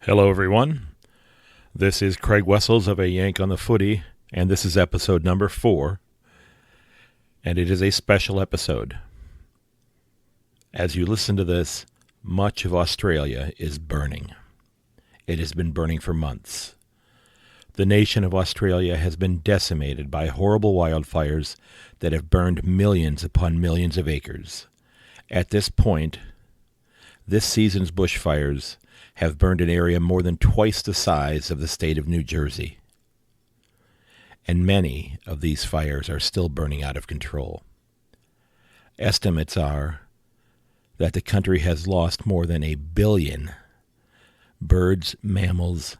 Hello, everyone. This is Craig Wessels of A Yank on the Footy, and this is episode number 4, and it is a special episode. As you listen to this, much of Australia is burning. It has been burning for months. The nation of Australia has been decimated by horrible wildfires that have burned millions upon millions of acres. At this point, this season's bushfires have burned an area more than twice the size of the state of New Jersey. And many of these fires are still burning out of control. Estimates are that the country has lost more than 1 billion birds, mammals,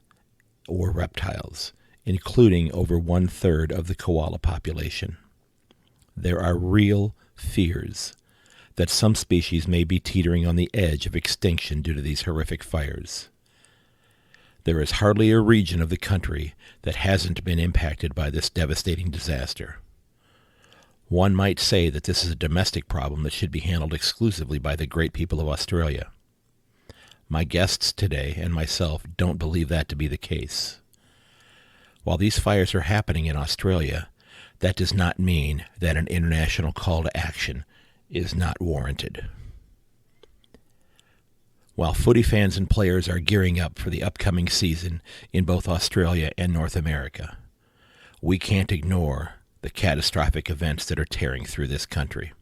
or reptiles, including over 1/3 of the koala population. There are real fears that some species may be teetering on the edge of extinction due to these horrific fires. There is hardly a region of the country that hasn't been impacted by this devastating disaster. One might say that this is a domestic problem that should be handled exclusively by the great people of Australia. My guests today and myself don't believe that to be the case. While these fires are happening in Australia, that does not mean that an international call to action is not warranted. While footy fans and players are gearing up for the upcoming season in both Australia and North America, we can't ignore the catastrophic events that are tearing through this country.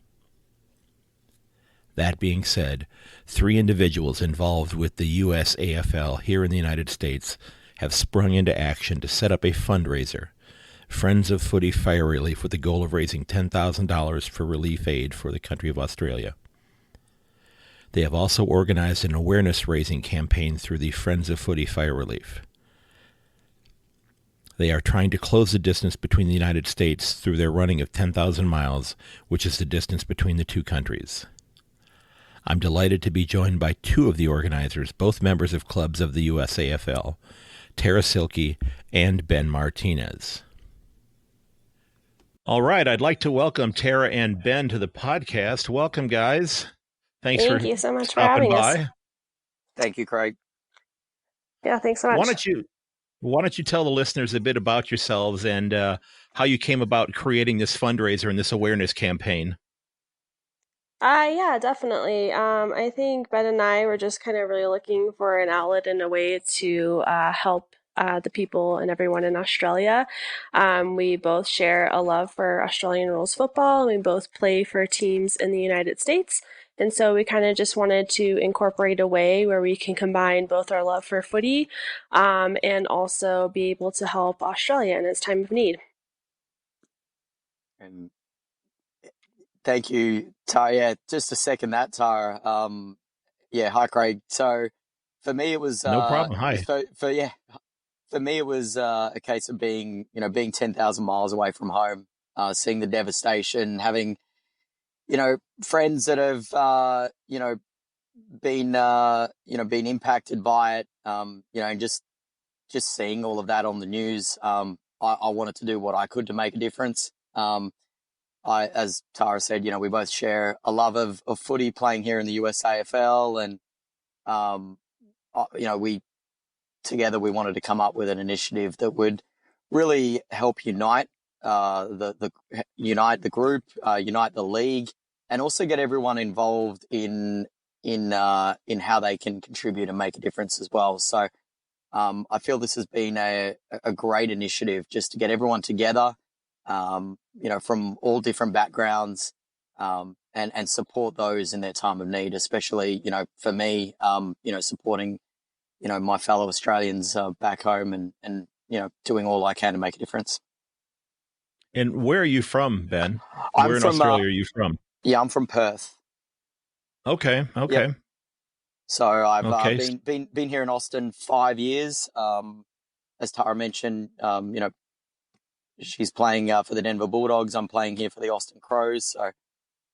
That being said, 3 individuals involved with the USAFL here in the United States have sprung into action to set up a fundraiser, Friends of Footy Fire Relief, with the goal of raising $10,000 for relief aid for the country of Australia. They have also organized an awareness-raising campaign through the Friends of Footy Fire Relief. They are trying to close the distance between the United States through their running of 10,000 miles, which is the distance between the two countries. I'm delighted to be joined by 2 of the organizers, both members of clubs of the USAFL, Tara Cilke and Ben Martinez. All right, I'd like to welcome Tara and Ben to the podcast. Welcome, guys. Thank you so much for stopping having us. by. Thank you, Craig. Yeah, thanks so much. Why don't you tell the listeners a bit about yourselves and how you came about creating this fundraiser and this awareness campaign? Yeah, definitely. I think Ben and I were just kind of really looking for an outlet and a way to help the people and everyone in Australia. We both share a love for Australian rules football, and we both play for teams in the United States. And so we kind of just wanted to incorporate a way where we can combine both our love for footy and also be able to help Australia in its time of need. And thank you, Tara. Yeah, just to second that, Tara. Hi, Craig. So for me, it was No problem. Hi. For me, it was a case of being 10,000 miles away from home, seeing the devastation, having friends that have been impacted by it, and just seeing all of that on the news. I wanted to do what I could to make a difference. As Tara said, we both share a love of footy, playing here in the USAFL, and we wanted to come up with an initiative that would really help unite unite the group, unite the league, and also get everyone involved in how they can contribute and make a difference as well. So I feel this has been a great initiative just to get everyone together, from all different backgrounds, and support those in their time of need, especially, for me, supporting, my fellow Australians back home and doing all I can to make a difference. And where are you from, Ben? Where in Australia are you from? Yeah, I'm from Perth. Okay. Yep. So I've been here in Austin 5 years. As Tara mentioned, she's playing for the Denver Bulldogs. I'm playing here for the Austin Crows. So,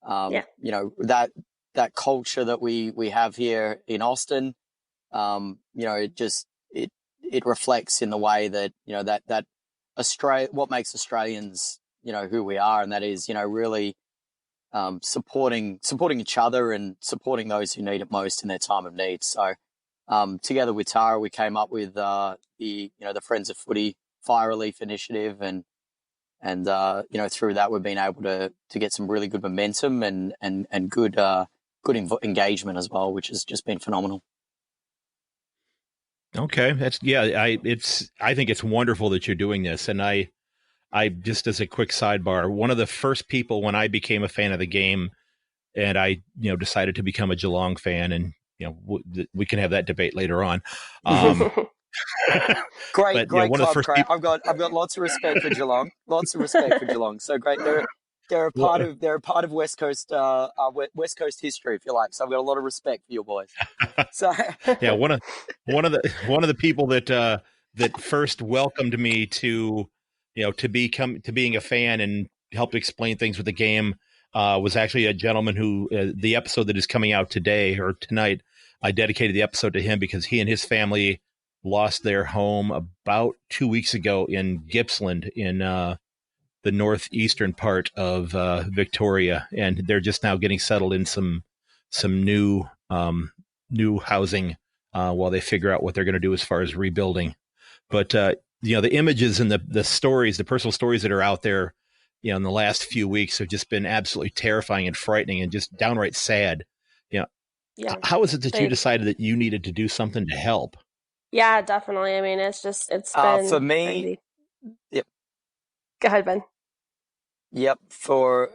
that culture that we have here in Austin, it reflects in the way that, that Australia, what makes Australians, who we are, and that is, really supporting each other and supporting those who need it most in their time of need. So together with Tara, we came up with the Friends of Footy Fire Relief Initiative, and through that we've been able to get some really good momentum and good engagement as well, which has just been phenomenal. Okay, I think it's wonderful that you're doing this, and I just, as a quick sidebar, one of the first people when I became a fan of the game, and I decided to become a Geelong fan, and we can have that debate later on. Great club, Craig. I've got lots of respect for Geelong. So great. They're a part of West Coast history, if you like. So I've got a lot of respect for your boys. So yeah, one of the people that first welcomed me to being a fan and helped explain things with the game was actually a gentleman who the episode that is coming out today or tonight, I dedicated the episode to him because he and his family lost their home about 2 weeks ago in Gippsland in the northeastern part of Victoria, and they're just now getting settled in some new housing while they figure out what they're going to do as far as rebuilding. But the images and the stories, the personal stories that are out there, in the last few weeks have just been absolutely terrifying and frightening and just downright sad. Yeah. How is it that you decided that you needed to do something to help? Yeah, definitely. I mean, it's been for me. crazy. Yep. Go ahead, Ben. Yep. Sorry,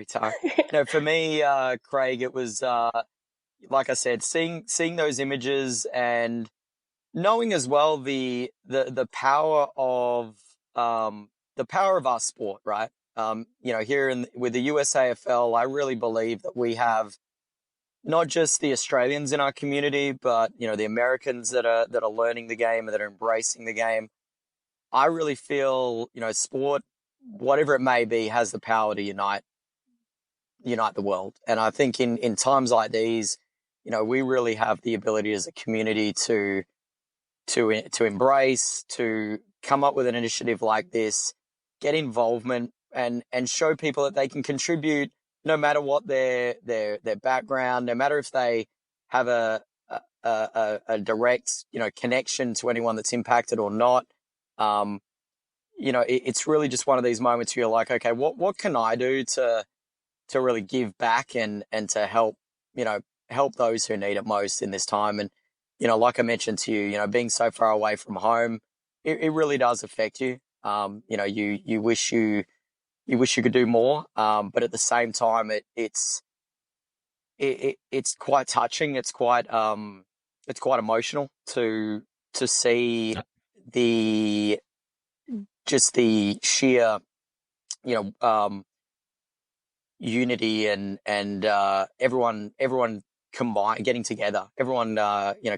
Tara. No, for me, Craig, it was like I said, seeing those images and knowing as well the power of our sport, right? Here with the USAFL, I really believe that we have not just the Australians in our community, but the Americans that are learning the game and that are embracing the game. I really feel sport, whatever it may be, has the power to unite the world. And I think in times like these, we really have the ability as a community to embrace, to come up with an initiative like this, get involvement, and show people that they can contribute no matter what their background, no matter if they have a direct connection to anyone that's impacted or not. It's really just one of these moments where you're like, okay, what can I do to really give back and to help those who need it most in this time. And like I mentioned to you, being so far away from home, it really does affect you. You wish you could do more, but at the same time, it's quite touching. It's quite emotional to see the sheer unity and everyone getting together, everyone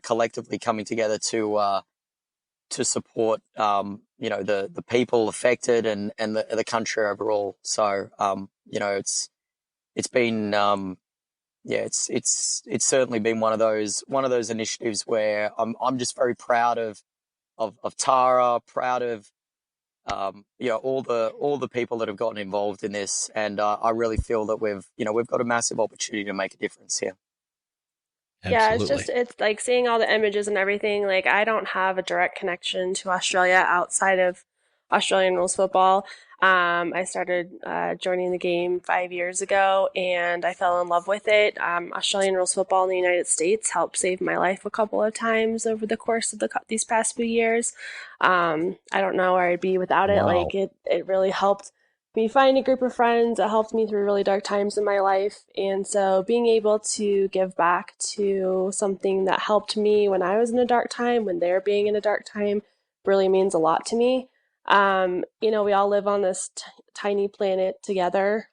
collectively coming together to support the people affected and the country overall. So it's been it's certainly been one of those initiatives where I'm just very proud of Tara, proud of all the people that have gotten involved in this, and I really feel that we've got a massive opportunity to make a difference here. Absolutely. Yeah, it's like seeing all the images and everything. Like, I don't have a direct connection to Australia outside of Australian rules football. I started joining the game 5 years ago, and I fell in love with it. Australian rules football in the United States helped save my life a couple of times over the course of these past few years. I don't know where I'd be without it. Wow. Like, it really helped me find a group of friends. It helped me through really dark times in my life. And so being able to give back to something that helped me when I was in a dark time, when they're being in a dark time, really means a lot to me. We all live on this tiny planet together.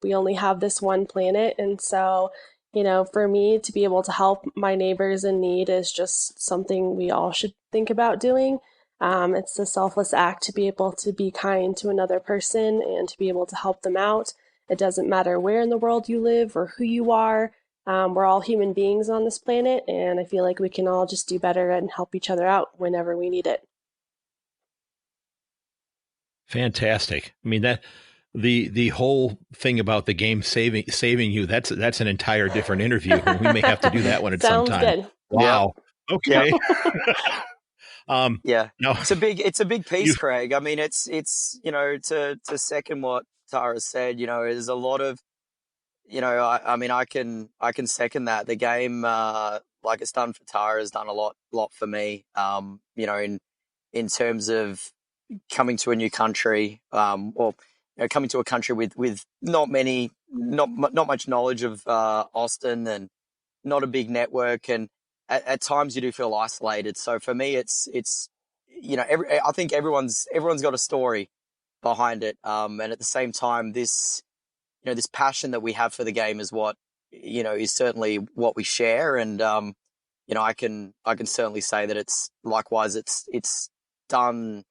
We only have this one planet. And so, for me to be able to help my neighbors in need is just something we all should think about doing. It's a selfless act to be able to be kind to another person and to be able to help them out. It doesn't matter where in the world you live or who you are. We're all human beings on this planet, and I feel like we can all just do better and help each other out whenever we need it. Fantastic. I mean, that the whole thing about the game saving you, that's an entire different interview. We may have to do that one at some time. Sounds good. Yep. Wow. Yep. Okay. Yeah. Now It's a big piece, you Craig. I mean, it's to second what Tara said. There's a lot of I mean, I can second that. The game, like it's done for Tara, has done a lot for me. In terms of coming to a new country, or coming to a country with not much knowledge of Austin, and not a big network, and at times you do feel isolated. So for me, it's I think everyone's got a story behind it, and at the same time, this passion that we have for the game is what is certainly what we share, and I can certainly say that it's likewise. It's done.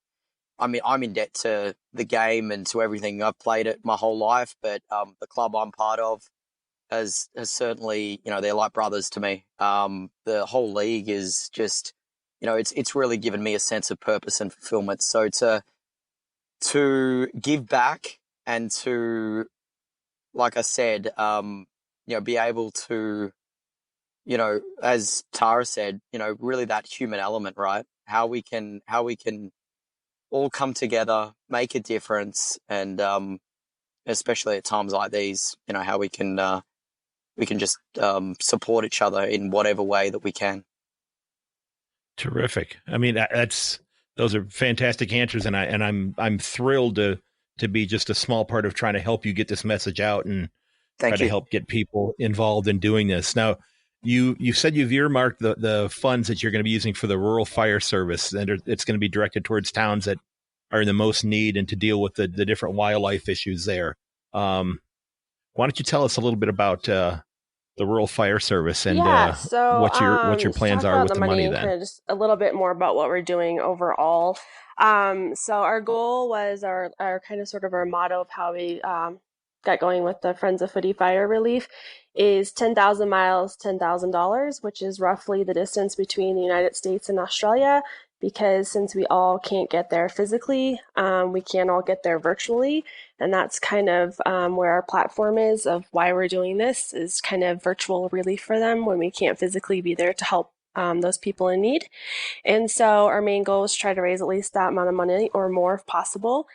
I mean, I'm in debt to the game and to everything. I've played it my whole life, but the club I'm part of has certainly, they're like brothers to me. The whole league is just, it's really given me a sense of purpose and fulfillment. So to give back and to, like I said, be able to, as Tara said, really that human element, right? How we can all come together, make a difference, and especially at times like these, how we can just support each other in whatever way that we can. terrific. I mean, those are fantastic answers, and I'm thrilled to be just a small part of trying to help you get this message out and try Thank to you. help get people involved in doing this. Now, you said you've earmarked the funds that you're going to be using for the rural fire service, and it's going to be directed towards towns that are in the most need and to deal with the different wildlife issues there. Why don't you tell us a little bit about the rural fire service and Yeah, so what your to plans talk are about with the the money money, kind then? of just a little bit more about what we're doing overall. So our goal was our kind of sort of our motto of how we got going with the Friends of Footy Fire Relief is 10,000 miles, $10,000, which is roughly the distance between the United States and Australia. Because since we all can't get there physically, we can all get there virtually. And that's kind of where our platform is of why we're doing this is kind of virtual relief for them when we can't physically be there to help those people in need. And so our main goal is to try to raise at least that amount of money or more if possible.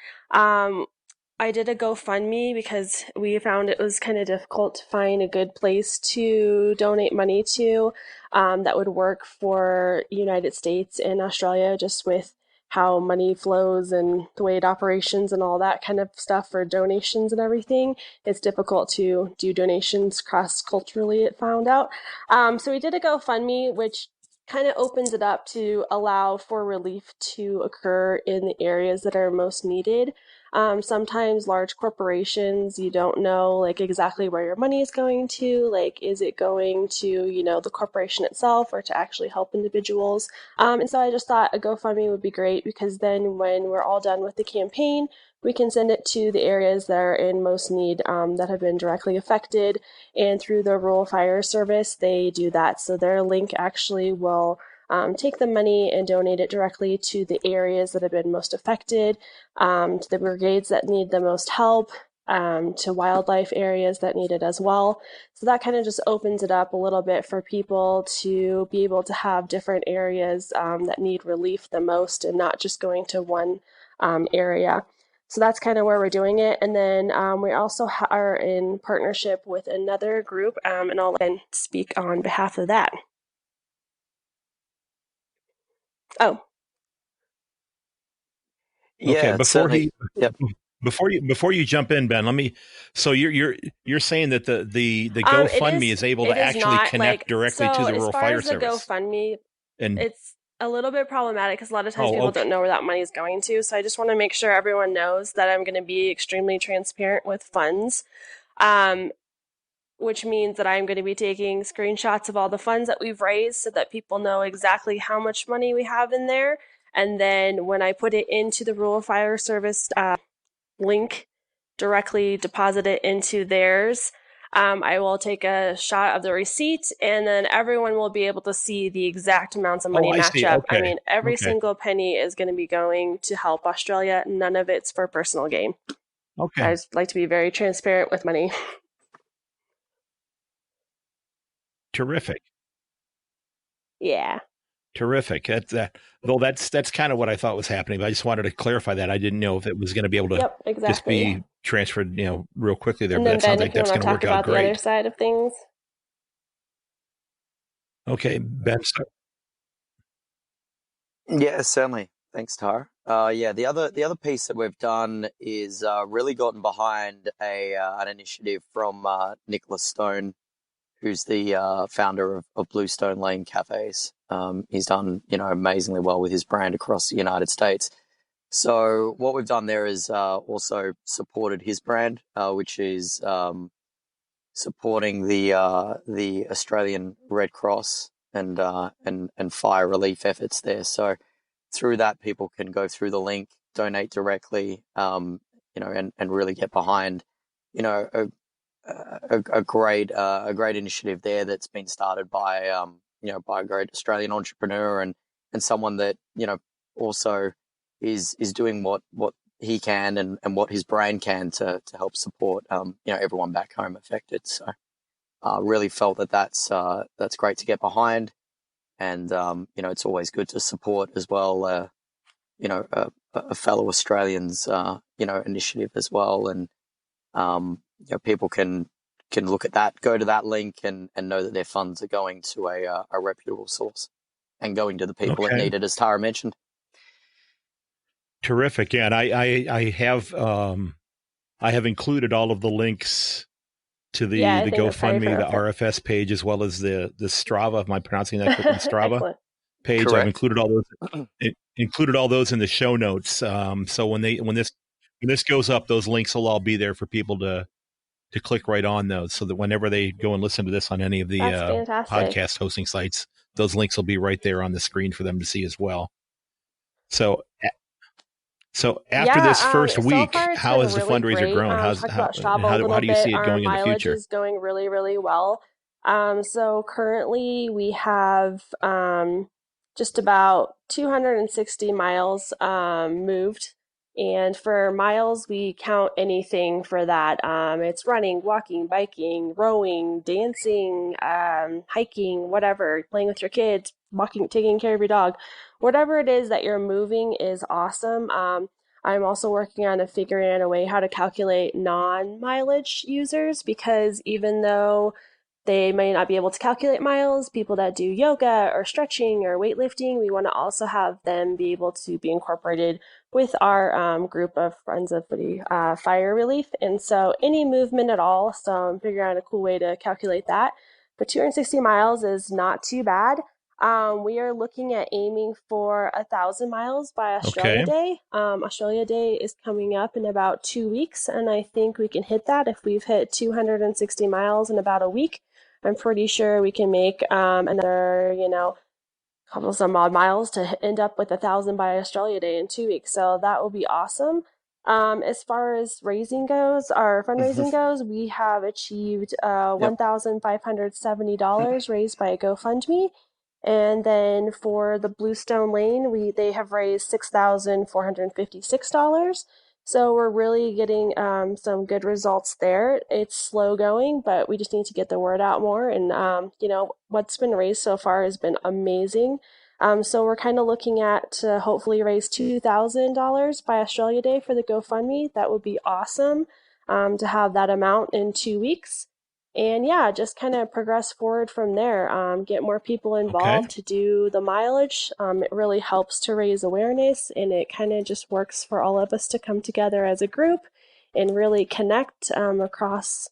I did a GoFundMe because we found it was kind of difficult to find a good place to donate money to that would work for United States and Australia, just with how money flows and the way it operations and all that kind of stuff for donations and everything. It's difficult to do donations cross culturally, it found out. So we did a GoFundMe, which kind of opens it up to allow for relief to occur in the areas that are most needed. Sometimes large corporations, you don't know like exactly where your money is going to. Like, is it going to, the corporation itself or to actually help individuals? And so I just thought a GoFundMe would be great because then when we're all done with the campaign, we can send it to the areas that are in most need that have been directly affected. And through the Rural Fire Service, they do that. So their link actually will take the money and donate it directly to the areas that have been most affected, to the brigades that need the most help, to wildlife areas that need it as well. So that kind of just opens it up a little bit for people to be able to have different areas that need relief the most and not just going to one area. So that's kind of where we're doing it. And then we also are in partnership with another group, and I'll speak on behalf of that. Oh, Okay, Yeah, it's certainly. Yep. before you jump in, Ben, let me. So you're saying that the GoFundMe is able to it is actually not connect like, directly so to the as rural far fire as the service, GoFundMe, and it's a little bit problematic because a lot of times oh, people okay, don't know where that money is going to. So I just want to make sure everyone knows that I'm going to be extremely transparent with funds. Um, which means that I'm going to be taking screenshots of all the funds that we've raised so that people know exactly how much money we have in there. And then when I put it into the Rural Fire Service link, directly deposit it into theirs, I will take a shot of the receipt and then everyone will be able to see the exact amounts of oh, money I match see. up. I Okay, mean, every okay, single penny is going to be going to help Australia. None of it's for personal gain. I okay, just like to be very transparent with money. terrific. Yeah. Terrific. That's kind of what I thought was happening. But I just wanted to clarify that. I didn't know if it was going to be able to Yep, just exactly. be transferred, real quickly there. And But then that sounds Ben, like if you that's want going to to talk work out about the other great. side of things. Okay, Ben. Yeah, certainly. Thanks, Tara. Yeah, the other piece that we've done is really gotten behind an initiative from Nicholas Stone, who's the founder of Bluestone Lane Cafes. He's done amazingly well with his brand across the United States. So what we've done there is also supported his brand, which is supporting the Australian Red Cross and fire relief efforts there. So through that, people can go through the link, donate directly, and really get behind, a, a great initiative there that's been started by a great Australian entrepreneur and someone that also is doing what he can and what his brain can to help support everyone back home affected. So really felt that that's great to get behind, and it's always good to support as well. A fellow Australians initiative as well, and people can look at that, go to that link, and know that their funds are going to a reputable source and going to the people that Okay. need it, as Tara mentioned. Terrific. Yeah, and I have included all of the links to Yeah, the I think that's probably GoFundMe, the perfect. RFS page, as well as the Strava. Am I pronouncing that correctly? The Strava Excellent. page. I've Correct. included all those. Included all those in the show notes. So when this goes up, those links will all be there for people to click right on those, so that whenever they go and listen to this on any of the That's fantastic. podcast hosting sites, those links will be right there on the screen for them to see as well. So after Yeah, this first so week, far it's how been has the really fundraiser great. grown? Talked about Strava a How little do you bit. see it Our going in the mileage future? is going really, really well. So currently we have just about 260 miles moved. And for miles, we count anything for that. It's running, walking, biking, rowing, dancing, hiking, whatever, playing with your kids, walking, taking care of your dog. Whatever it is that you're moving is awesome. I'm also working on figuring out a way how to calculate non-mileage users, because even though they may not be able to calculate miles, people that do yoga or stretching or weightlifting, we want to also have them be able to be incorporated with our group of Friends of Footy Fire Relief. And so any movement at all, so I'm figuring out a cool way to calculate that. But 260 miles is not too bad. We are looking at aiming for 1,000 miles by Australia Okay. Day. Australia Day is coming up in about 2 weeks, and I think we can hit that if we've hit 260 miles in about a week. I'm pretty sure we can make another, couple some odd miles to end up with 1,000 by Australia Day in 2 weeks. So that will be awesome. As far as raising goes, our fundraising goes, we have achieved Yep. $1,570 raised by GoFundMe. And then for the Bluestone Lane, they have raised $6,456. So we're really getting some good results there. It's slow going, but we just need to get the word out more. And what's been raised so far has been amazing. So we're kind of looking at to hopefully raise $2,000 by Australia Day for the GoFundMe. That would be awesome to have that amount in 2 weeks. And yeah, just kind of progress forward from there. Get more people Okay. involved to do the mileage. It really helps to raise awareness, and it kind of just works for all of us to come together as a group and really connect across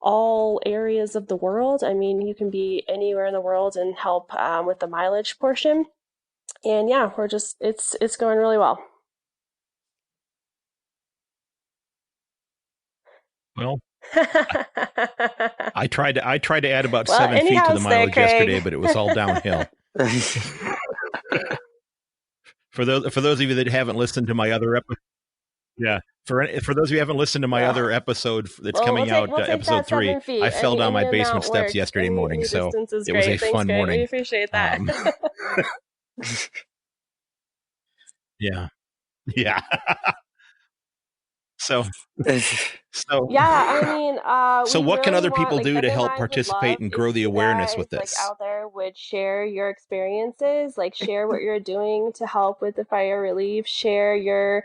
all areas of the world. I mean, you can be anywhere in the world and help with the mileage portion. And yeah, it's going really well. Well, I tried to add about Well, 7 feet to anyhow, the there, mileage yesterday, Craig. but it was all downhill. For those of you that haven't listened to my other episode, yeah. For those of you who haven't listened to my Well, other episode that's well, coming out, we'll take episode that 3, 7 feet. I fell down Any my basement amount steps works. yesterday morning, Any so distance is it was a great. Thanks, fun Craig. We morning. appreciate that. Yeah, yeah. So, so, Yeah, I mean, so we what can really other want, people like, do Ben to and help I would love participate and if grow the you awareness with guys, like, this? out there would share your experiences, like, share what you're doing to help with the fire relief, share your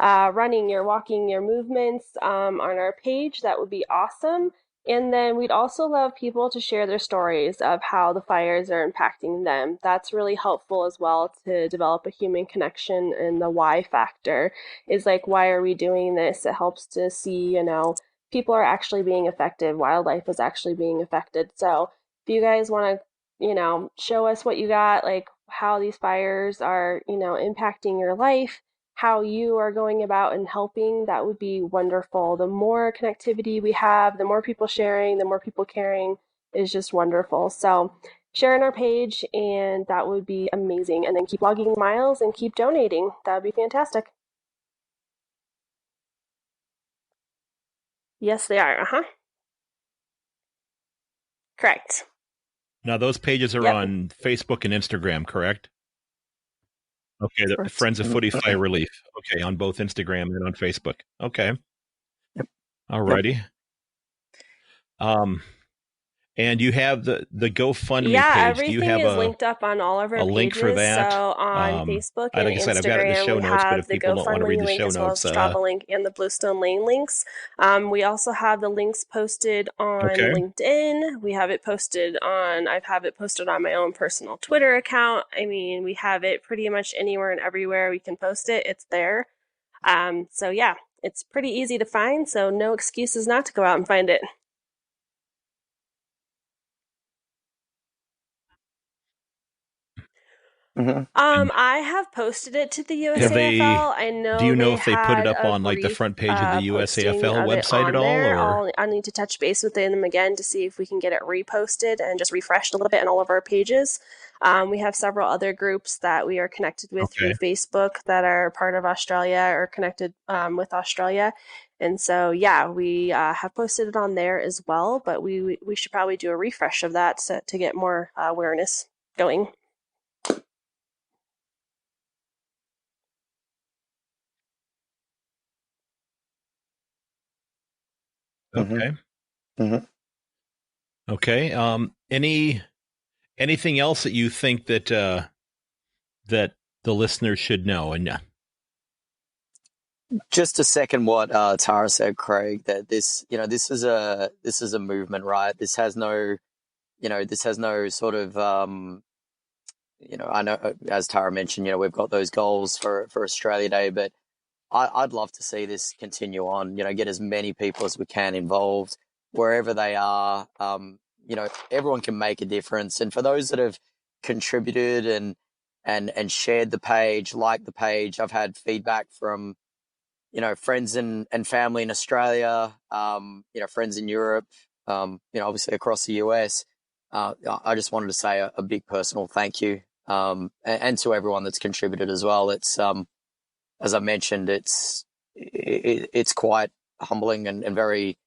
running, your walking, your movements on our page. That would be awesome. And then we'd also love people to share their stories of how the fires are impacting them. That's really helpful as well to develop a human connection and the why factor is like, why are we doing this? It helps to see, people are actually being affected, wildlife is actually being affected. So if you guys want to, show us what you got, like how these fires are, impacting your life, how you are going about and helping, that would be wonderful. The more connectivity we have, the more people sharing, the more people caring is just wonderful. So share on our page and that would be amazing. And then keep logging miles and keep donating. That would be fantastic. Yes, they are. Uh-huh. Correct. Now, those pages are Yep. on Facebook and Instagram, correct? Okay, the Correct. Friends of Footy Fire Relief. Okay, on both Instagram and on Facebook. Okay, Yep. all Yep. righty. And you have the GoFundMe Yeah, page. Do you everything have is linked up on all of a our link for pages. So that? on Facebook and Like I said, I've got it in the Instagram, show we notes, but have if the people don't want to read GoFundMe the link show as well notes, as Strava link and the Bluestone Lane links. We also have the links posted on okay. LinkedIn. We have it posted on, I have it posted on my own personal Twitter account. I mean, we have it pretty much anywhere and everywhere we can post it. It's there. So yeah, it's pretty easy to find. So no excuses not to go out and find it. Mm-hmm. I have posted it to the Have they? USAFL. I Do know you know they if they put it had up a on like the brief front page of the posting USAFL of it website at on all, there. or? I'll need to touch base with them again to see if we can get it reposted and just refreshed a little bit on all of our pages. We have several other groups that we are connected with through Okay. Facebook that are part of Australia or connected with Australia. And so, yeah, we have posted it on there as well, but we should probably do a refresh of that to get more awareness going. Mm-hmm. Okay. Mm-hmm. Okay. Anything else that you think that the listeners should know? And Just to second what Tara said, Craig, that this is a movement, right? This has no sort of I know as Tara mentioned, we've got those goals for Australia Day, but I'd love to see this continue on. Get as many people as we can involved wherever they are. Everyone can make a difference, and for those that have contributed and shared the page, liked the page, I've had feedback from friends and family in Australia, friends in Europe, obviously across the US. I just wanted to say a big personal thank you, and to everyone that's contributed as well. It's as I mentioned, it's quite humbling and very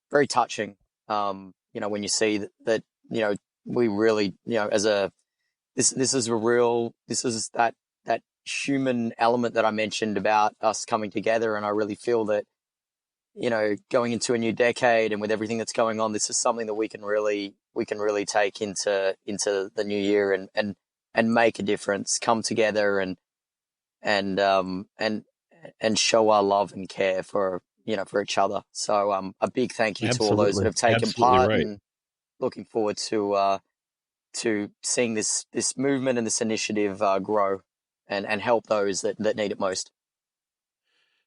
very touching. When you see that we really as a this is a real this is that human element that I mentioned about us coming together, and I really feel that going into a new decade and with everything that's going on, this is something that we can really take into the new year and make a difference, come together and um and and show our love and care for each other. So a big thank you to all those that absolutely, have taken absolutely part, right. and looking forward to seeing this movement and this initiative grow and help those that need it most.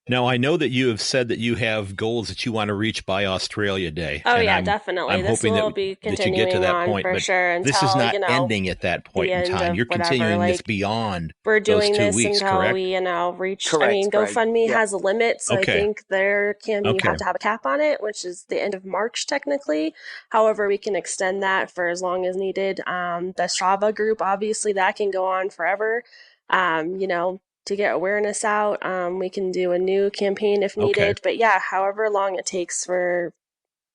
Now, I know that you have said that you have goals that you want to reach by Australia Day, Oh and yeah, I'm definitely. This hoping will be that you get to continuing that on point. for But sure this is until, not ending at that the point in end time. of You're whatever. continuing this Like, beyond we're those doing 2 this weeks, until correct? we, reach, I Correct, mean, Craig. GoFundMe Yep. has a limit, so I Okay, think you okay, have to have a cap on it, which is the end of March technically. However, we can extend that for as long as needed. The Strava group, obviously, that can go on forever. To get awareness out, we can do a new campaign if okay, needed. But yeah, however long it takes for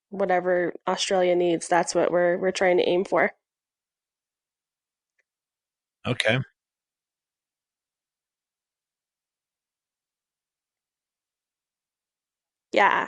whatever Australia needs, that's what we're trying to aim for. okay. Yeah.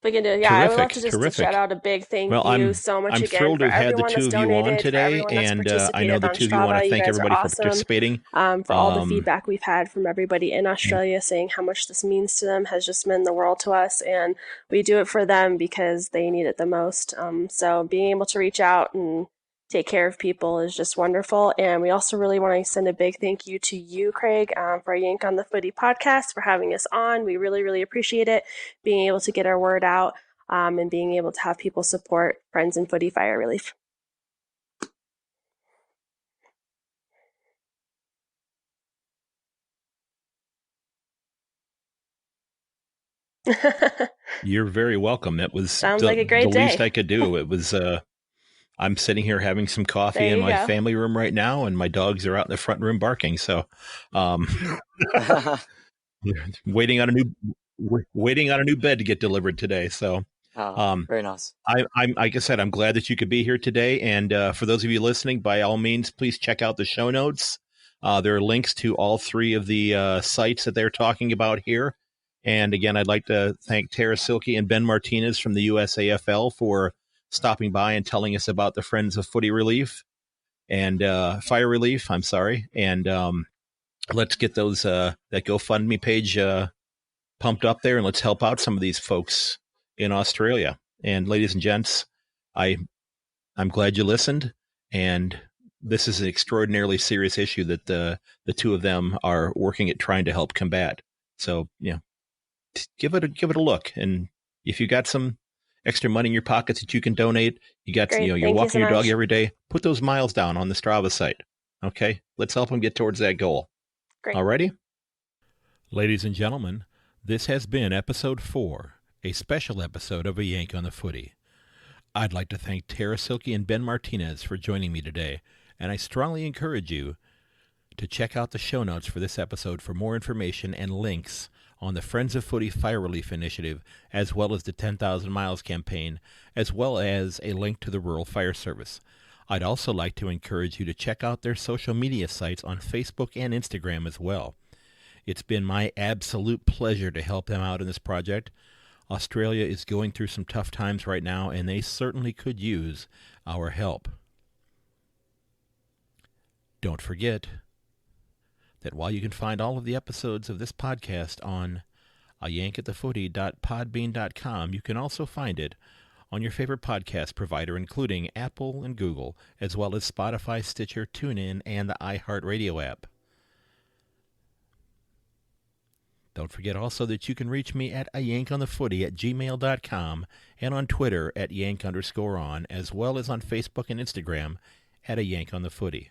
We can do it. Yeah, I would love to Terrific, just shout terrific. out a big thank Well, you so much I'm again thrilled for to have had the everyone two that's of you on donated, for today, everyone that's and I know participated the on two of you want to Strava. You thank guys are everybody for awesome. participating. For all the Um, feedback we've had from everybody in Australia saying how much this means to them has just meant the world to us, and we do it for them because they need it the most. So being able to reach out and take care of people is just wonderful. And we also really want to send a big thank you to you, Craig, for Yank on the Footy podcast, for having us on. We really, really appreciate it, being able to get our word out, and being able to have people support Friends in Footy Fire Relief. you're very welcome. It was Sounds the like a great least day. I could do. It was. I'm sitting here having some coffee There in you my go. family room right now, and my dogs are out in the front room barking. So, um, waiting on a new bed to get delivered today. So, um, Very nice. I'm like I said, I'm glad that you could be here today. And for those of you listening, by all means, please check out the show notes. There are links to all three of the sites that they're talking about here. And again, I'd like to thank Tara Cilke and Ben Martinez from the USAFL for stopping by and telling us about the Friends of Footy Relief and Fire Relief. I'm sorry. And let's get those that GoFundMe page pumped up there, and let's help out some of these folks in Australia. And ladies and gents, I'm glad you listened. And this is an extraordinarily serious issue that the two of them are working at trying to help combat. So, give it a look. And if you got some extra money in your pockets that you can donate, Great. you're Thank you walking so your dog much. every day, put those miles down on the Strava site. Okay, let's help them get towards that goal. Great. Alrighty, ladies and gentlemen, this has been episode 4, a special episode of A Yank on the Footy. I'd like to thank Tara Cilke and Ben Martinez for joining me today, and I strongly encourage you to check out the show notes for this episode for more information and links on the Friends of Footy Fire Relief Initiative, as well as the 10,000 Miles campaign, as well as a link to the Rural Fire Service. I'd also like to encourage you to check out their social media sites on Facebook and Instagram as well. It's been my absolute pleasure to help them out in this project. Australia is going through some tough times right now, and they certainly could use our help. Don't forget that while you can find all of the episodes of this podcast on ayankathefooty.podbean.com, you can also find it on your favorite podcast provider, including Apple and Google, as well as Spotify, Stitcher, TuneIn, and the iHeartRadio app. Don't forget also that you can reach me at ayankonthefooty@gmail.com and on Twitter at yank_on, as well as on Facebook and Instagram at ayankonthefooty.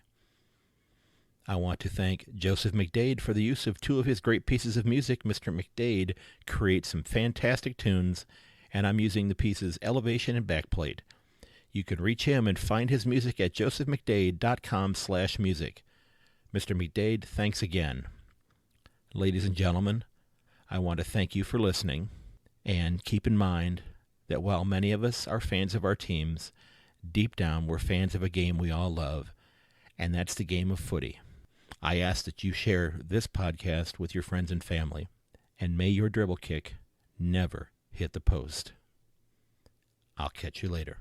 I want to thank Joseph McDade for the use of 2 of his great pieces of music. Mr. McDade creates some fantastic tunes, and I'm using the pieces Elevation and Backplate. You can reach him and find his music at josephmcdade.com/music. Mr. McDade, thanks again. Ladies and gentlemen, I want to thank you for listening, and keep in mind that while many of us are fans of our teams, deep down we're fans of a game we all love, and that's the game of footy. I ask that you share this podcast with your friends and family, and may your dribble kick never hit the post. I'll catch you later.